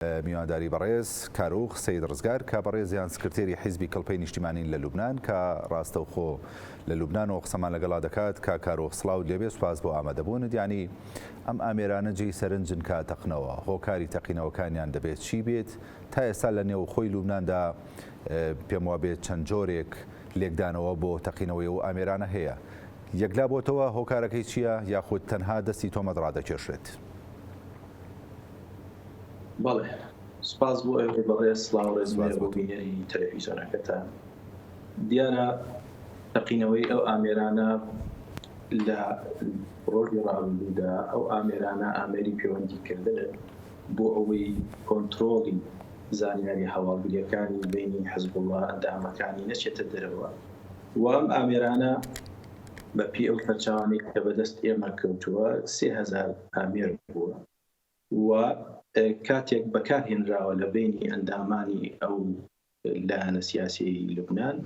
میوانداری بەڕێز کاروخ سید ڕزگار کە بەڕێزیان سکرتێری حیزبی کەڵپەی نیشتیمانی لە لوبنان کە ڕاستەوخۆ لە لوبنانەوە قسەمان لەگەڵا دەکات کە کاروخ سڵاو لێبێ سوپاس بۆ ئامادەبوونت. ینی ئەم ئامێرانە جێی سەرنجن کە تەقنەوە هۆکاری تەقینەوەکانیان دەبێت چی بێت تا ئێستا لە نێو خۆی لوبناندا پێم وا بێت چەند جۆرێک لێکدانەوە بۆ تەقینەوەی و ئامێرانە هەیە. یەکلا بۆتەوە هۆکارەکەی چییە یاخود تەنها دەستی تۆمەت ڕادەکێشێت؟ بەڵێ سپاس بۆ ئێوە بەڕێز سڵاو ڕێزمێر بۆ بینەری تەلەڤیزیۆنەکەتان. دیارە تەقینەوەی ئەو ئامێرانە لە ڕۆژی ڕابردوودا ئەو ئامێرانە ئامێری پەیوەندیکردنن بۆ ئەوەی کۆنتڕۆڵی زانیاری هەواڵگریەکانی بینی حیزبوڵڵا ئەندامەکانی نەچێتە دەرەوە. و ئەم ئامێرانە بەپی ئەو فەرچاوانەی کە بەدەست ئێمە کەوتووە 3000 ئامێر بووە و کاتێک بەکارهێنراوە لە بینی ئەندامانی ئەو لایەنە سیاسی لوبنان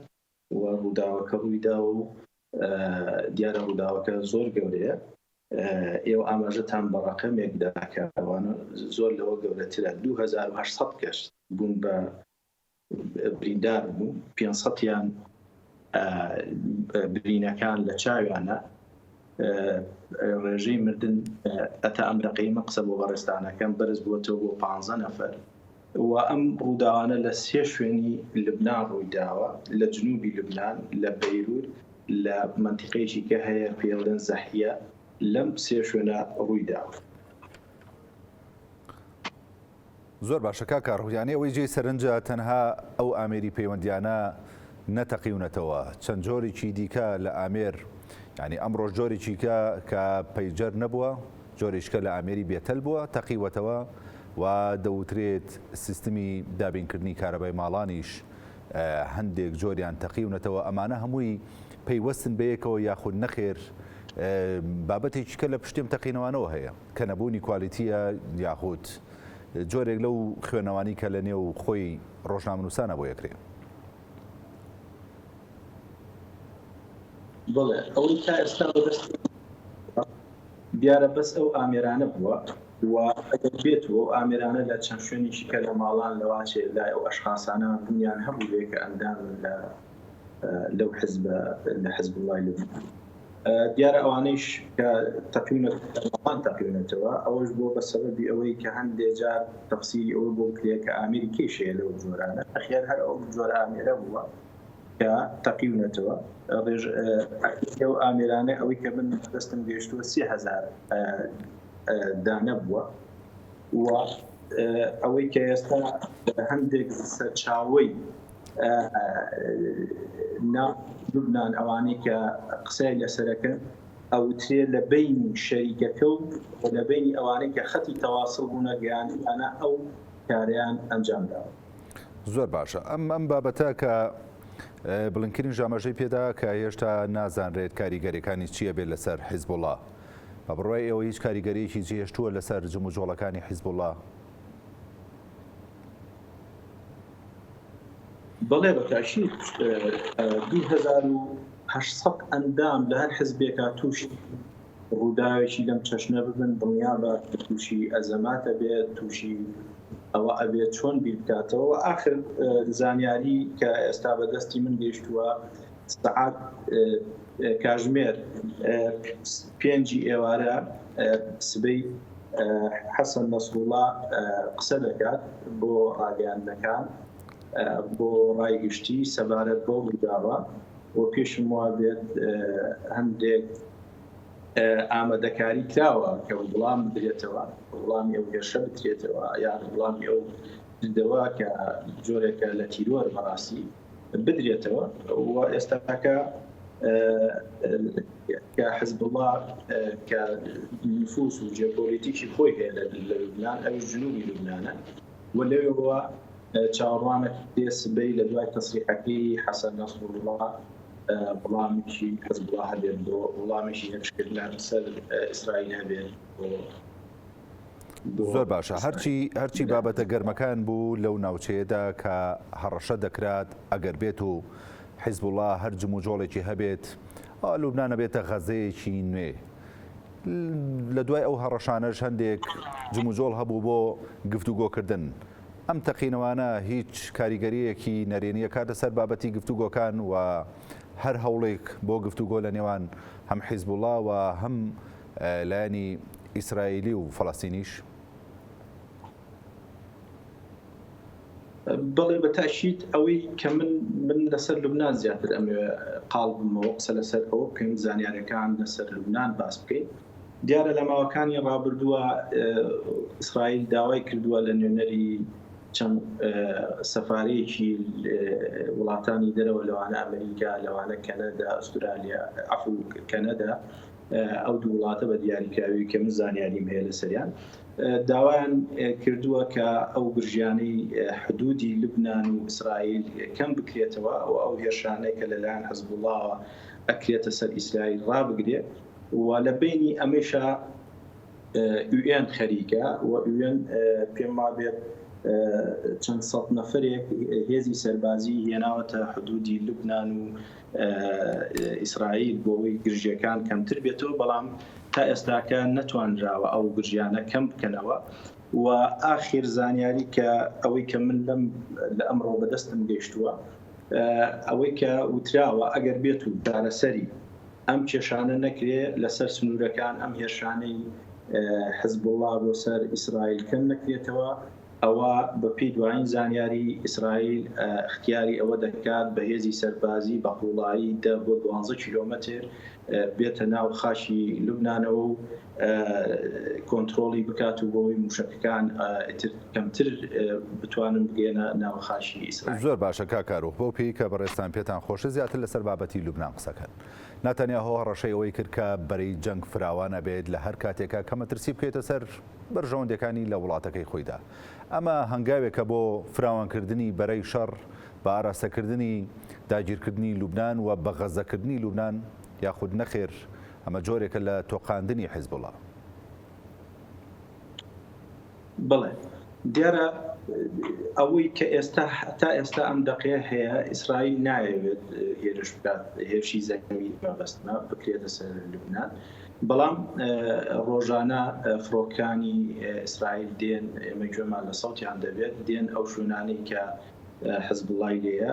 و ڕووداوەکە ڕوویدا و دیارە ڕووداوەکە زۆر گەورەیە. ئێوە ئاماژەتان بە ڕقەمێکدا کەوانە زۆر لەوە گەورەترە 2800 کەس بوون بە بریندار بوو 500یان برینەکان لە چاویانە ڕێژەی مردن ئەتا ئەم ڕقەیمە قسە بۆ بەڕێستانەکەم بەرز بووەتەوە بۆ 15 نەفەر و ئەم ڕووداوانە لە 3 شوێنی لوبنان ڕوویداوە لە جنوبی لوبنان لە بەیروت لە منتیقەیەکی کە هەیە پێڵێن زەحیە لەم 3 شوێنە ڕوویداوە. زۆر باشە کاکڕویانێ ئەوەی جێی سەرنجە تەنها ئەو ئامێری پەیوەندیانە نەتەقیونەتەوە چەند جۆرێکی دیکە لە ئامێر ینی ئەمڕۆژ جۆرێکی کە پەیجەر نەبووە جۆرێککە لە ئامێری بێتەل بووە تەقیوەتەوە و دەوترێت سیستمی دابینکردنی کارەبای ماڵانیش هەندێک جۆریان تەقیونەتەوە. ئەمانە هەمووی پەیوەستن بەیەکەوە یاخود نەخێر بابەتێکی کە لە پشتیم تەقینەوانەوە هەیە کە نەبوونی کوالیتیە یاخود جۆرێک لەو خوێنەوانی کە لە نێو خۆی ڕۆژنامەنووسانە بۆ یەکرێ. بڵێ ئەوەی تا ئێستا بەدەست دیارە بەس ئەو ئامێرانە بووە و ئەگەر بێتەوە ئەو ئامێرانە لە چەند شوێنیشی کە لە ماڵان لەواچێ لای ئەو ئەشخاسانە بوونیان هەبوو بێ کە ئەندام لەو حیزبە لە حیزبوڵڵای لوبنان. دیارە ئەوانەیش کە تەقیونەتەوە تەقیونەتەوە ئەوەش بۆ بە سەبەبی ئەوەی کە هەندێک جار تەفسیری ئەوە بۆ بکرێت کە ئامێری کێشەیە لەو جۆرانە ئەخێر هەر ئەو جۆرە ئامێرە بووە کە تەقیونەتەوە ئەو ئامێرانە ئەوەی کە من دەستم گەیشتووە 3000 دانە بووە و ئەوەی کە ئێستا هەندێک سەرچاوەی لوبنان ئەوانەی کە قسەی لەسەرەکە ئەوترێ لە بینی شەریکەکە و لە بینی ئەوانەی کە خەتی تەواصل بوونە گەیانیانە ئەو کاریان ئەنجامداوە. زۆر باشە ئەم بابەتە کە بڵندکردن ژامەژەی پێدا کە هێشتا نازانرێت کاریگەریەکانی چییە بێت لەسەر حیزبوڵڵا بە بڕای ئەوە هیچ کاریگەریەکی جێهێشتووە لەسەر جموجۆڵەکانی حیزبوڵڵا؟ بەڵێ بەتاشی 2800 ئەندام لە هەر حیزبێکا تووشی ڕووداوێکی لەم چەشنە ببن دڵنیا بە تووشی ئەزەماتە بێت تووشی ئەوە ئەبێت چۆن بیر بکاتەوە و ئاخر زانیاری کە ئێستا بەدەستی من گەیشتووە سەعات کاژمێر 5 ئێوارە سبەی حەسەن نەسروڵڵا قسە دەکات بۆ ڕاگەیاندنەکان بۆ ڕایگشتی سەبارەت بۆ ڕووداوە و پێشم وا بێت هەندێک ئامادەکاری کراوە کە وڵام بدرێتەوە وڵامی ئەو هێرشە بترێتەوە یان وڵامی ئەو دەوا کە جۆرێکە لە تیرۆر بەڕاستی بدرێتەوە و ئێستاکە کە حیزبوڵڵا کە نفوس و ژێپۆلیتیکی خۆی هەیە لە لوبنان ئەو جنوبی لوبنانە و لەوێەوە چاوەڕوانێک دێ سبەی لە دوای تەسریحەکەی حەسەن نەسروڵڵا وڵامێکی حیزبوڵڵا هەبێت بۆ وڵامێکی هێرشکردنە سەر ئیسرائیل هەبێت. زۆر باشە هەرچی بابەتە گەرمەکان بوو لەو ناوچەیەدا کە هەڕەشە دەکرات ئەگەر بێت و حیزبوڵڵا هەر جموجۆڵێکی هەبێت لوبنانە بێتە غەزەیەکی نوێ لە دوای ئەو هەڕەشانەش هەندێک جموجۆڵ هەبوو بۆ گفتوگۆکردن. ئەم تەقینەوانە هیچ کاریگەریەکی نەرێنیە کاتە سەر بابەتی گفتوگۆکان و هەر هەوڵێک بۆ گفتوگۆ لە نێوان هەم حیزبوڵڵا و هەم لایەنی ئیسرائیلی و فەڵەستینیش؟ بەڵێ بەتاشید ئەوەی کە من لەسەر لوبنان زیاتر ئەمێ قاڵ بمەوە قسە لەسەر ئەوە بکەین زانیاریەکان لەسەر لوبنان باس بکەین. دیارە لە ماوەکانی ڕابردووە ئیسرائیل داوای کردووە لە نوێنەری چەند سەفارەیەکی وڵاتانی دەرەوە لەوانە ئەمریکا، لەوانە کەنەدا، ئەسترالیا، عەفو کەنەدا، ئەو دوو وڵاتە بە دیاریکراوی کە من زانیاریم هەیە لەسەریان داوایان کردووە کە ئەو برژیانەی حدودی لوبنان و ئیسرائیل کەم بکرێتەوە و ئەو هێرشانەی کە لەلایەن حیزبوڵڵاوە ئەکرێتە سەر ئیسرائیل ڕابگرێت و لە بینی ئەمەشە UN خەریکە و UN پێم وابێت چەند سەد نەفرێک هێزی سەربازی هێناوەتە حدودی لوبنان و ئیسرائیل بۆەوەی گرژیەکان کەمتر بێتەوە، بەڵام تا ئێستاکە نەتوانراوە ئەو گرژیانە کەم بکەنەوە. و ئاخر زانیاری کە ئەوەی کە من لە ئەمڕۆ بەدەستم گەیشتووە ئەوەی کە وتراوە ئەگەر بێت و دارەسەری ئەم کێشانە نەکرێ لەسەر سنوورەکان ئەم هێرشانەی حیزبوڵڵا بۆ سەر ئیسرائیل کەم نەکرێتەوە، ئەوە بە پێی دوایین زانیاری ئیسرائیل اختیاری ئەوە دەکات بە هێزی سەربازی بە قوڵایی 10 بۆ 12 کیلۆمەتر بێتە ناو خاشی لوبنانەوە و کۆنتترۆلی بکات و بۆی موشکەکان کەمتر بتوانن بگێنە ناو خاشی ئیسرائیل. زۆر باشە کاکارۆف، بۆ پێی کە بەڕێستان پێتان خۆشە زیاتر لەسەر بابەتی لوبنان قسەکەن. ناتەنیاهۆ ڕەشەی ئەوەی کرد کە بەرەی جەنگ فراوانە بێت لە هەر کاتێکە کە مەترسی بکەیتە سەر بەرژەوەندەکانی لە وڵاتەکەی خۆیدا. ئەمە هەنگاوێکە بۆ فراوانکردنی بەرەی شەڕ بە ئاراستەکردنی داگیرکردنی لوبنان و بە غەزەکردنی لوبنان یاخود نەخێر ئەمە جۆرێکە لە تۆقاندنی حیزبوڵڵا؟ بڵێ دیارە ئەوەی کە تا ئێستا ئەم دقەیە هەیە ئیسرائیل نایەوێت هێرش بکات، هێرشی زەکەوی مەبەستمە بکرێتە سەر لوبنان، بەڵام ڕۆژانە فڕۆکانی ئیسرائیل دێن، ئێمە گوێمان لە سەوتیان دەبێت، دێن ئەو شوێنانەی کە حیزبوڵڵای لێیە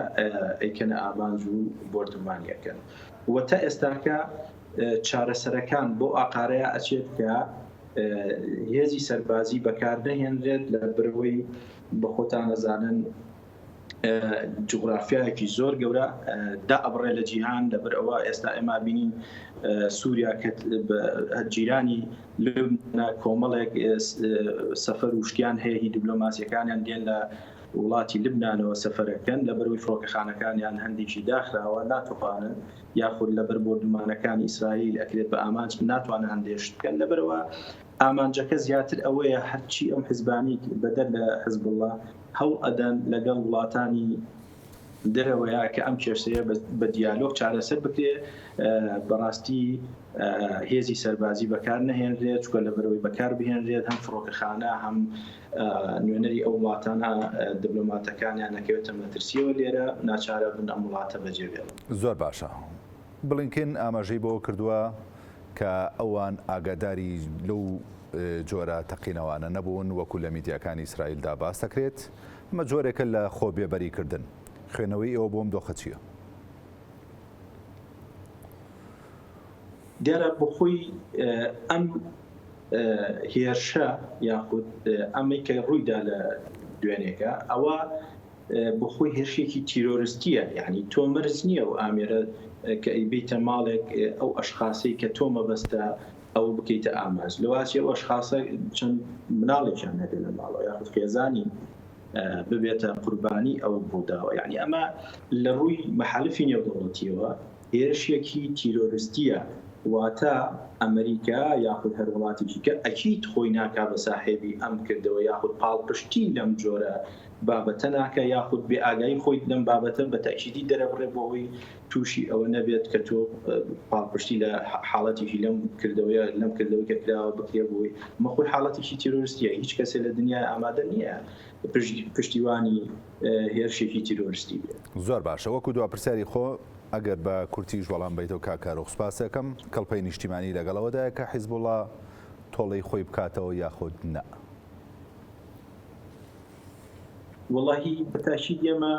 ئەیکەنە ئامانج و بۆردومانیەکەن. و تا ئێستاکە چارەسەرەکان بۆ ئاقارەیە ئەچێت کە هێزی سەربازی بەکاردەهێنرێت لە بەرەوەی بە خۆتان نەزانن جغرافیایەکی زۆر گەورە دا ئەبڕێ لە جیهان، لەبەر ئەوە ئێستا ئێمە بینین سووریا جیرانی لوبنان کۆمەڵێک سەفەر وشکیان هەیە، هی دیبلۆماسیەکانیان دێن لە وڵاتی لوبنانەوە سەفەرەکەن لەبەرەوەی فڕۆکەخانەکانیان هەندێکی داخراوە ناتوانن، یاخود لەبەر بۆردومانەکانی ئیسرائیل ئەکرێت بە ئامانج ناتوانن هەندێشت بکەن، لەبەرەوە ئامانجەکە زیاتر ئەوەیە هەرچی ئەم حیزبانی بەدەر لە حیزبوڵڵا هەوڵ ئەدەن لەگەڵ وڵاتانی دەرەوەیە کە ئەم کێشەیە بە دیالۆگ چارەسەر بکرێ، بەڕاستی هێزی سەربازی بەکار نەهێنرێت، چکە لەبەرەوەی بەکار بهێنرێت هەم فڕۆکەخانە هەم نوێنەری ئەو وڵاتانە دیبلۆماتەکانیان نەکەوێتە مەترسیەوە لێرە ناچارە بن ئەم وڵاتە بەجێبێت. زۆر باشە. بڵینکن ئاماژەی بۆ کردووە کە ئەوان ئاگاداری لەو جۆرە تەقینەوانە نەبوون وەکو لە میدیاکانی ئیسرائیلدا باس دەکرێت. ئەمە جۆرێکە لە خۆ بێبەریکردن. خوێنەوەی ئەوە بۆم دۆخە چییە؟ دیارە بخۆی ئەم هێرشە یاخود ئەمەی کە ڕوویدا لە دوێنێکە ئەوە بخۆی هێرشێکی تیرۆریستیە، یعنی تۆ مەرج نییە و ئامێرە کە ئەیبیتە ماڵێک ئەو ئەشخاصەی کە تۆ مەبەستە ئەو بکەیتە ئاماژ، لەواسی ئەو ئەشخاصە چەند مناڵێکیان هەبێت لە ماڵەوە یاخود خێزانی ببێتە قوربانی ئەو بۆداوە، یعنی ئەمە لە ڕووی مەحالفی نێودەوڵەتیەوە هێرشێکی تیرۆریستیە، واتە ئەمریکا یاخود هەر وڵاتێکی کە ئەکید خۆی ناکا بە ساحێبی ئەم کردەوە یاخود پاڵپشتی لەم جۆرە بابەتە ناکە، یاخود بێ ئاگایی خۆی لەم بابەتە بە تاکیدی دەرەبڕێ بۆەوەی تووشی ئەوە نەبێت کە تۆ پاڵپشتی لە حاڵەتێکی لەم کردەوەیە لەم کردەوەی کە کراوە بکرێ بۆی مەخۆی حاڵەتێکی تیرۆریستیە، هیچ کەسێ لە دنیای ئامادە نییە پشتیوانی هێرشێکی تیرۆریستی بێت. زۆر باشە. وەکو دوا پرسیاری خۆ ئەگەر بە کورتیش وەڵام بیتەوە کاکارۆ سوپاسەکەم کەڵپەی نیشتیمانی لەگەڵەوەدایە کە حیزبوڵڵا تۆڵەی خۆی بکاتەوە یاخود نە. وڵی بەتاشی ئێمە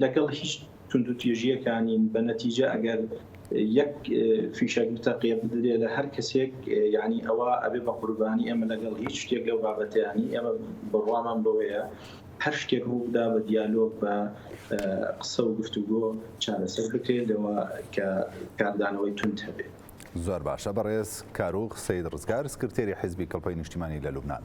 لەگەڵ هیچ تونند و توێژیەکانین بە نەتیجە ئەگەر یەک فیشەک بتەقیە بدرێت لە هەر کەسێک یعنی ئەوە ئەبێ بە قوربانی ئێمە لەگەڵ هیچ شتێک لەو بابەتیانی ئێمە بڕوامان بەوەیە هەر شتێک ڕوودا بە دیالۆگ بە قسە و گفتوگۆ چارەسەر بکرێت لەوە کە کاردانەوەی تونند هەبێت. زۆر باشە بەڕێز کاروخ سەید ڕزگار سکرتێری حیزبی کەڵپەی نیشتیمانی لە لوبنان.